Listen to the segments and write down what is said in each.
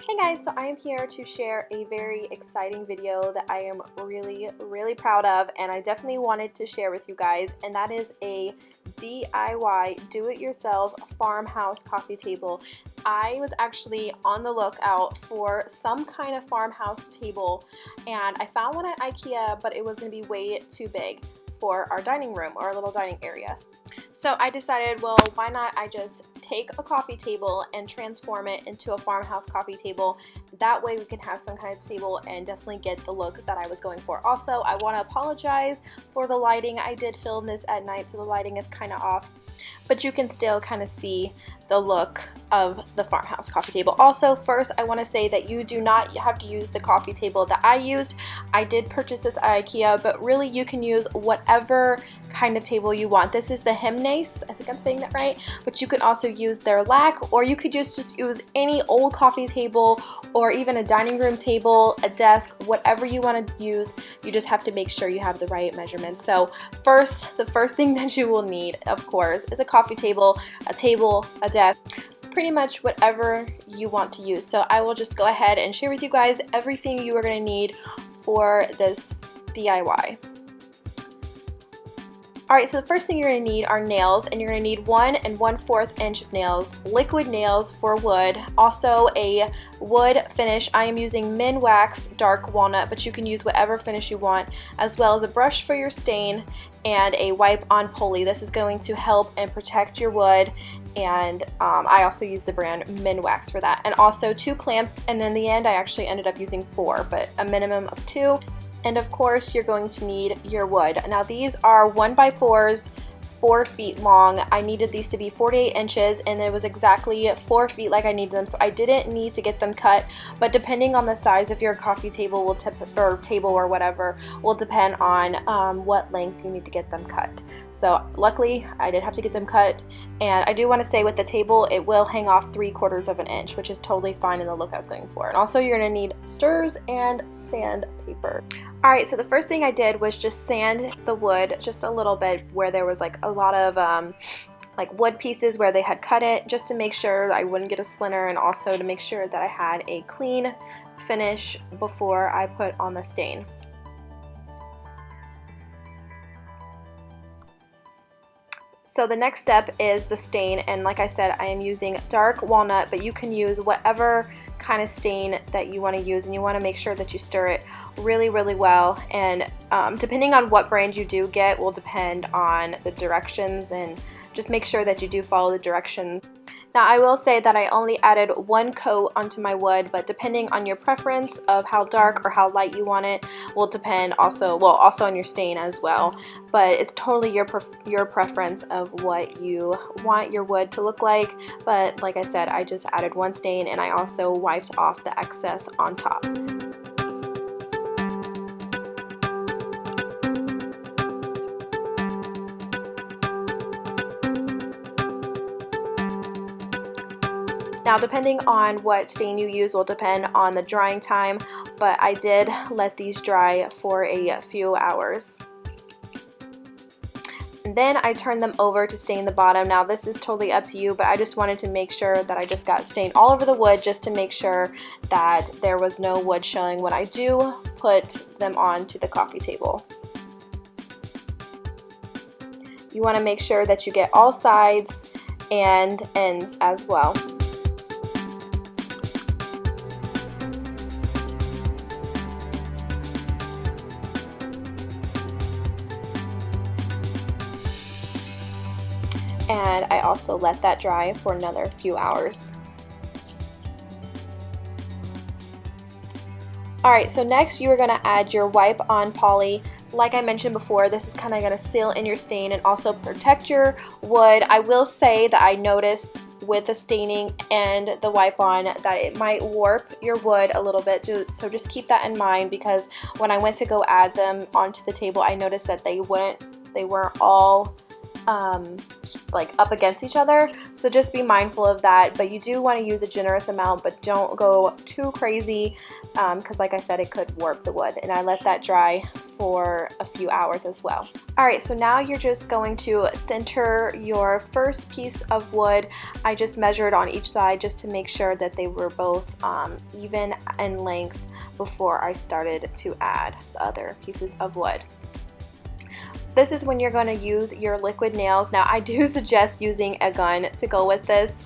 Hey guys, so I am here to share a very exciting video that I am really proud of, and I definitely wanted to share with you guys, and that is a DIY do-it-yourself farmhouse coffee table. I was actually on the lookout for some kind of farmhouse table, and I found one at IKEA, but it was going to be way too big for our dining room or our little dining area. So I decided, well, why not I just take a coffee table and transform it into a farmhouse coffee table. That way we can have some kind of table and definitely get the look that I was going for. Also, I want to apologize for the lighting. I did film this at night, so the lighting is kind of off, but you can still kind of see the look of the farmhouse coffee table. Also, first I want to say that you do not have to use the coffee table that I used. I did purchase this at IKEA, but really you can use whatever kind of table you want. This is the Hemnace, I think I'm saying that right, but you can also use their lac, or you could just use any old coffee table or even a dining room table, a desk, whatever you want to use. You just have to make sure you have the right measurements. So the first thing that you will need, of course, is a coffee table, a desk, pretty much whatever you want to use. So I will just go ahead and share with you guys everything you are going to need for this DIY. Alright, so the first thing you're going to need are nails, and you're going to need 1 1/4 inch of nails, liquid nails for wood, also a wood finish. I am using Minwax Dark Walnut, but you can use whatever finish you want, as well as a brush for your stain and a wipe-on pulley. This is going to help and protect your wood, and I also use the brand Minwax for that. And also 2 clamps, and in the end I actually ended up using 4, but a minimum of 2. And of course you're going to need your wood. Now these are 1x4s, 4 feet long. I needed these to be 48 inches, and it was exactly 4 feet like I needed them, so I didn't need to get them cut, but depending on the size of your coffee table or table or whatever will depend on what length you need to get them cut. So luckily I did have to get them cut, and I do want to say with the table it will hang off 3/4 of an inch, which is totally fine in the look I was going for. And also you're going to need stirrers and sandpaper. Alright, so the first thing I did was just sand the wood just a little bit where there was like a lot of like wood pieces where they had cut it, just to make sure that I wouldn't get a splinter, and also to make sure that I had a clean finish before I put on the stain. So the next step is the stain, and like I said, I am using dark walnut, but you can use whatever kind of stain that you want to use, and you want to make sure that you stir it really well, and depending on what brand you do get will depend on the directions, and just make sure that you do follow the directions. Now I will say that I only added 1 coat onto my wood, but depending on your preference of how dark or how light you want it will depend also on your stain as well. But it's totally your preference of what you want your wood to look like. But like I said, I just added 1 stain, and I also wiped off the excess on top. Now depending on what stain you use will depend on the drying time, but I did let these dry for a few hours. And then I turned them over to stain the bottom. Now this is totally up to you, but I just wanted to make sure that I just got stain all over the wood, just to make sure that there was no wood showing when I do put them onto the coffee table. You want to make sure that you get all sides and ends as well. And I also let that dry for another few hours. Alright, so next you are going to add your wipe-on poly. Like I mentioned before, this is kind of going to seal in your stain and also protect your wood. I will say that I noticed with the staining and the wipe-on that it might warp your wood a little bit, so just keep that in mind, because when I went to go add them onto the table I noticed that they weren't all like up against each other, so just be mindful of that. But you do want to use a generous amount, but don't go too crazy, because like I said, it could warp the wood. And I let that dry for a few hours as well. Alright, so now you're just going to center your first piece of wood. I just measured on each side just to make sure that they were both even in length before I started to add the other pieces of wood. This is when you're going to use your liquid nails. Now I do suggest using a gun to go with this.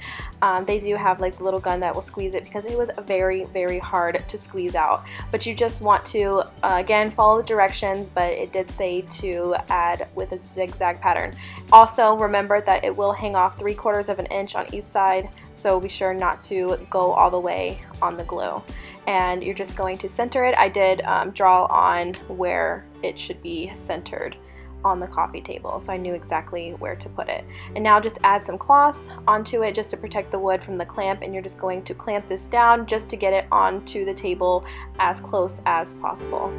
They do have like the little gun that will squeeze it, because it was very, very hard to squeeze out. But you just want to, again, follow the directions, but it did say to add with a zigzag pattern. Also, remember that it will hang off 3/4 of an inch on each side, so be sure not to go all the way on the glue. And you're just going to center it. I did draw on where it should be centered on the coffee table, so I knew exactly where to put it. And now just add some cloths onto it just to protect the wood from the clamp, and you're just going to clamp this down just to get it onto the table as close as possible.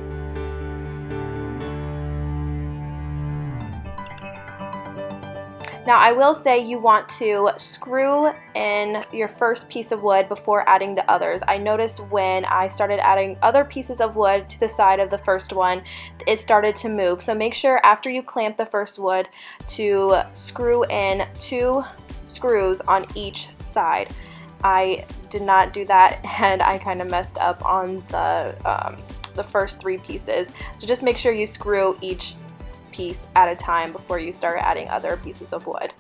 Now I will say you want to screw in your first piece of wood before adding the others. I noticed when I started adding other pieces of wood to the side of the first one, it started to move. So make sure after you clamp the first wood to screw in 2 screws on each side. I did not do that, and I kind of messed up on the first 3 pieces. So just make sure you screw each piece at a time before you start adding other pieces of wood.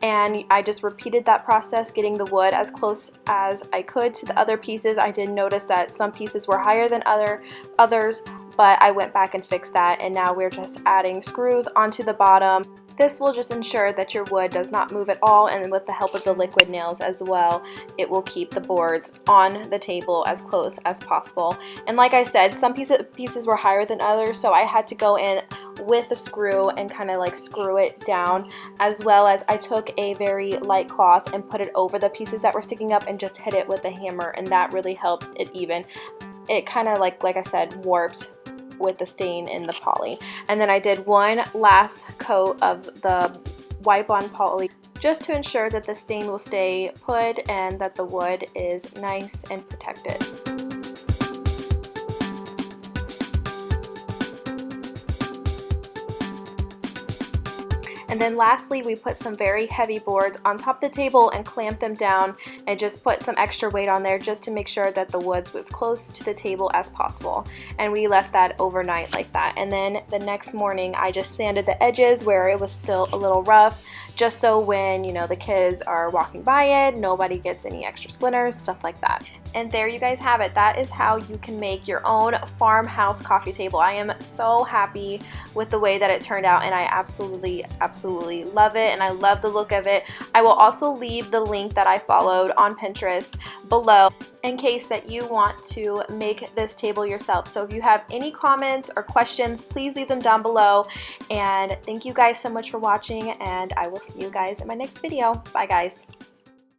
And I just repeated that process, getting the wood as close as I could to the other pieces. I did notice that some pieces were higher than others, but I went back and fixed that, and now we're just adding screws onto the bottom. This will just ensure that your wood does not move at all, and with the help of the liquid nails as well, it will keep the boards on the table as close as possible. And like I said, some pieces were higher than others, so I had to go in with a screw and kind of like screw it down, as well as I took a very light cloth and put it over the pieces that were sticking up and just hit it with a hammer, and that really helped it even. It kind of like I said, warped with the stain in the poly. And then I did one last coat of the wipe on poly just to ensure that the stain will stay put and that the wood is nice and protected. And then lastly, we put some very heavy boards on top of the table and clamped them down, and just put some extra weight on there just to make sure that the wood was close to the table as possible. And we left that overnight like that. And then the next morning I just sanded the edges where it was still a little rough, just so when, you know, the kids are walking by it, nobody gets any extra splinters, stuff like that. And there you guys have it. That is how you can make your own farmhouse coffee table. I am so happy with the way that it turned out, and I absolutely love it, and I love the look of it. I will also leave the link that I followed on Pinterest below in case that you want to make this table yourself. So if you have any comments or questions, please leave them down below. And thank you guys so much for watching, and I will see you guys in my next video. Bye guys.